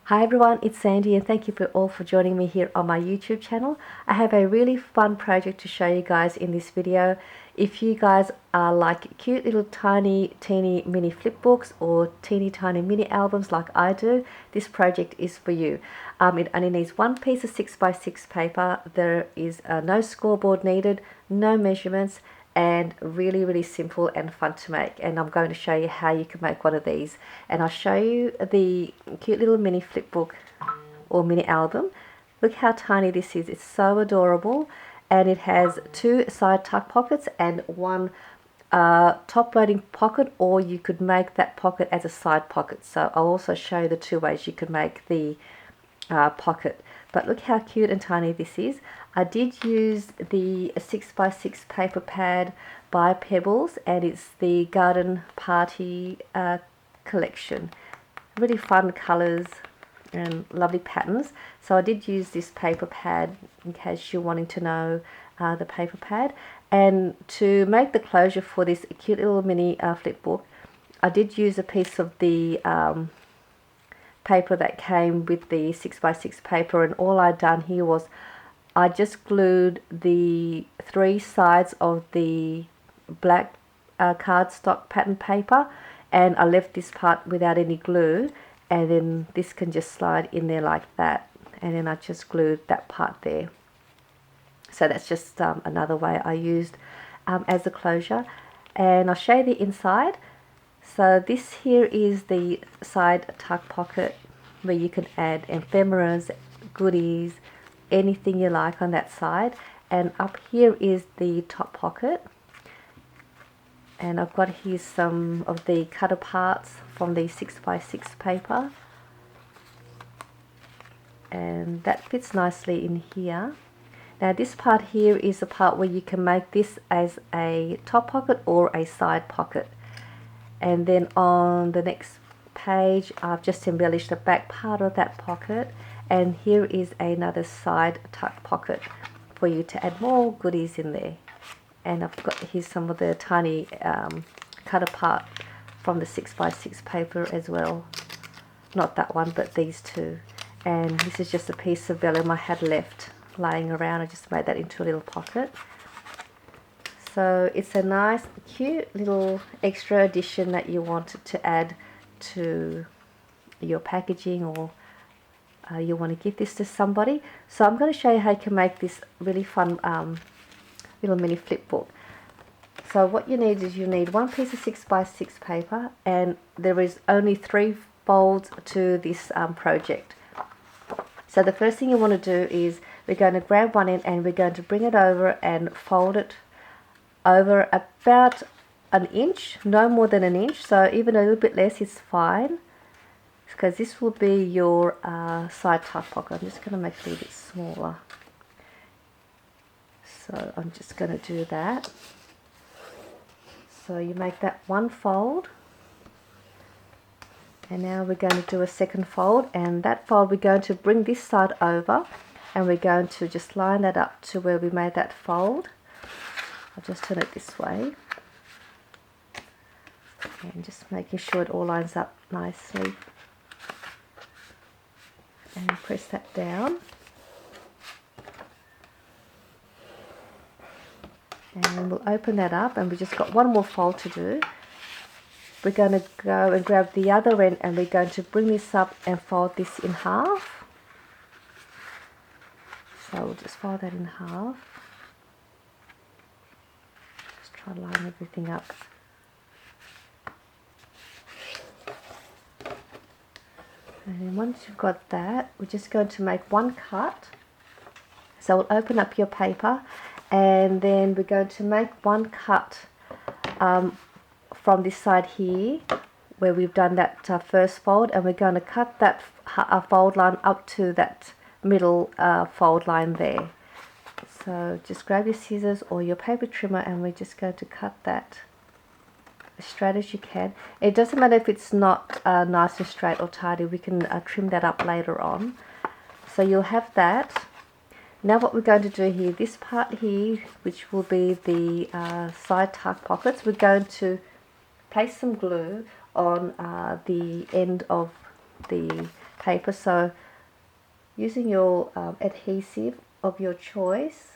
Hi everyone, it's Sandy and thank you all for joining me here on my YouTube channel. I have a really fun project to show you guys in this video. If you guys are like cute little tiny teeny mini flip books or teeny tiny mini albums like I do, this project is for you. It only needs one piece of 6x6 paper. There is no scoreboard needed, no measurements, and really simple and fun to make. And I'm going to show you how you can make one of these, and I'll show you the cute little mini flip book or mini album. Look how tiny this is. It's so adorable, and it has two side tuck pockets and one top loading pocket, or you could make that pocket as a side pocket. So I'll also show you the two ways you can make the pocket. But look how cute and tiny this is. I did use the 6x6 paper pad by Pebbles, and it's the Garden Party collection. Really fun colours and lovely patterns. So I did use this paper pad in case you're wanting to know the paper pad. And to make the closure for this cute little mini flip book, I did use a piece of the paper that came with the 6x6 paper, and all I'd done here was I just glued the three sides of the black cardstock pattern paper, and I left this part without any glue, and then this can just slide in there like that, and then I just glued that part there. So that's just another way I used as a closure. And I'll show you the inside. So this here is the side tuck pocket where you can add ephemeras, goodies, anything you like on that side. And up here is the top pocket. And I've got here some of the cut aparts from the 6x6 paper. And that fits nicely in here. Now this part here is the part where you can make this as a top pocket or a side pocket. And then on the next page, I've just embellished the back part of that pocket, and here is another side tuck pocket for you to add more goodies in there. And I've got here some of the tiny cut apart from the 6x6 paper as well. Not that one, but these two. And this is just a piece of vellum I had left laying around. I just made that into a little pocket. So it's a nice, cute little extra addition that you wanted to add to your packaging, or you want to give this to somebody. So I'm going to show you how you can make this really fun little mini flip book. So what you need is you need one piece of 6x6 paper, and there is only 3 folds to this project. So the first thing you want to do is we're going to grab one end and we're going to bring it over and fold it over about an inch, no more than an inch, so even a little bit less is fine, because this will be your side tuck pocket. I'm just going to make it a little bit smaller, so I'm just going to do that. So you make that one fold, and now we're going to do a second fold, and that fold we're going to bring this side over, and we're going to just line that up to where we made that fold. I'll just turn it this way, and just making sure it all lines up nicely, and press that down, and we'll open that up, and we just got one more fold to do. We're going to go and grab the other end, and we're going to bring this up and fold this in half. So we'll just fold that in half. Try to line everything up. And then once you've got that, we're just going to make one cut. So we'll open up your paper, and then we're going to make one cut from this side here where we've done that first fold, and we're going to cut that fold line up to that middle fold line there. So just grab your scissors or your paper trimmer, and we're just going to cut that as straight as you can. It doesn't matter if it's not nice and straight or tidy, we can trim that up later on. So you'll have that. Now what we're going to do here, this part here, which will be the side tuck pockets, we're going to place some glue on the end of the paper. So using your adhesive of your choice,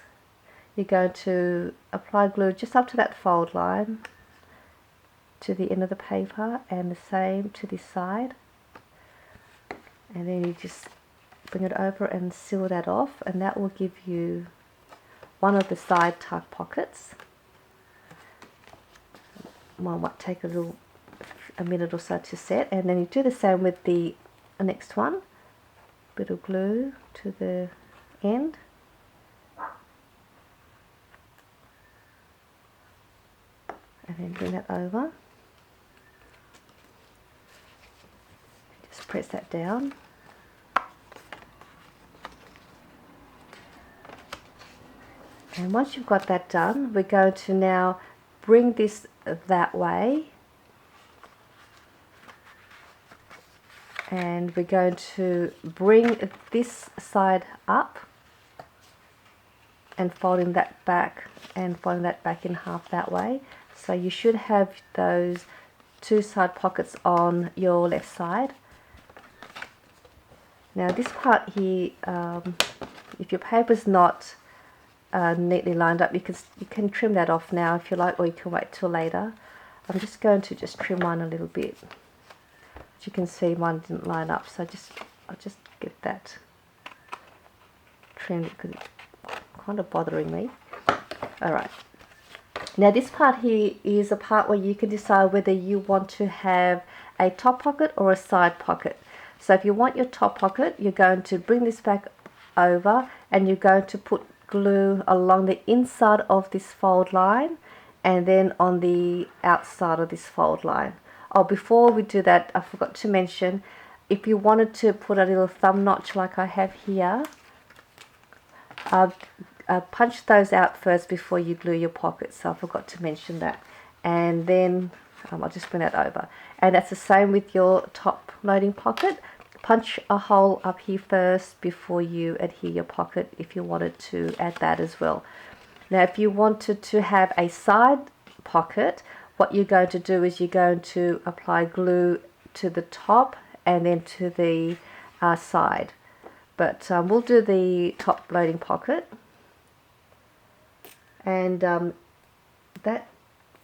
you're going to apply glue just up to that fold line to the end of the paper, and the same to this side, and then you just bring it over and seal that off, and that will give you one of the side tuck pockets. One might take a minute or so to set, and then you do the same with the next one. Bit of glue to the end, and then bring that over. Just press that down. And once you've got that done, we're going to now bring this that way, and we're going to bring this side up and folding that back and folding that back in half that way. So you should have those two side pockets on your left side. Now this part here, if your paper's not neatly lined up, you can trim that off now if you like, or you can wait till later. I'm just going to trim mine a little bit. As you can see, mine didn't line up, so I'll just get that trimmed because it's kind of bothering me. Alright, now this part here is a part where you can decide whether you want to have a top pocket or a side pocket. So if you want your top pocket, you're going to bring this back over, and you're going to put glue along the inside of this fold line and then on the outside of this fold line. Oh, before we do that, I forgot to mention, if you wanted to put a little thumb notch like I have here, punch those out first before you glue your pockets. So I forgot to mention that. And then I'll just bring that over. And that's the same with your top loading pocket. Punch a hole up here first before you adhere your pocket if you wanted to add that as well. Now if you wanted to have a side pocket, what you're going to do is you're going to apply glue to the top and then to the side. But we'll do the top loading pocket, and that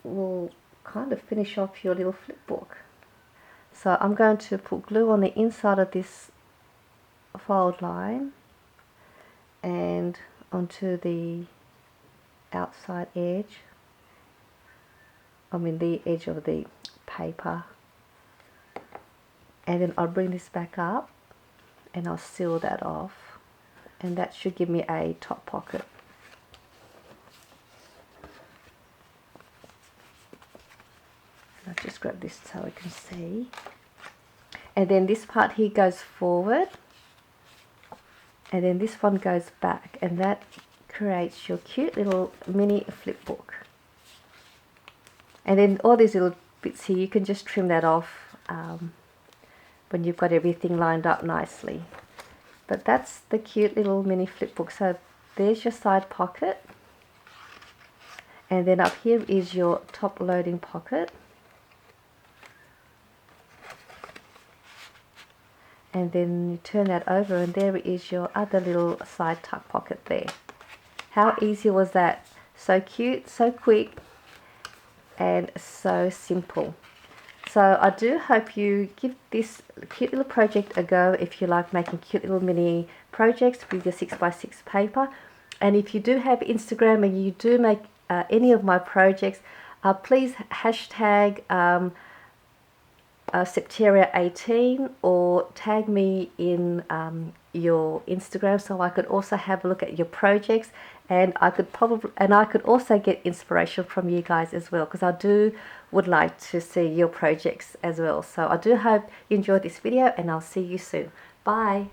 will kind of finish off your little flip book. So I'm going to put glue on the inside of this fold line and onto the outside edge, the edge of the paper, and then I'll bring this back up and I'll seal that off, and that should give me a top pocket. I'll just grab this so I can see. And then this part here goes forward, and then this one goes back, and that creates your cute little mini flip book. And then all these little bits here, you can just trim that off when you've got everything lined up nicely. But that's the cute little mini flip book. So there's your side pocket, and then up here is your top loading pocket. And then you turn that over, and there is your other little side tuck pocket there. How easy was that? So cute, so quick, and so simple. So I do hope you give this cute little project a go if you like making cute little mini projects with your 6x6 paper. And if you do have Instagram and you do make any of my projects, please hashtag Septeria18 or tag me in your Instagram so I could also have a look at your projects, and I could also get inspiration from you guys as well, because I would like to see your projects as well. So I do hope you enjoyed this video, and I'll see you soon. Bye.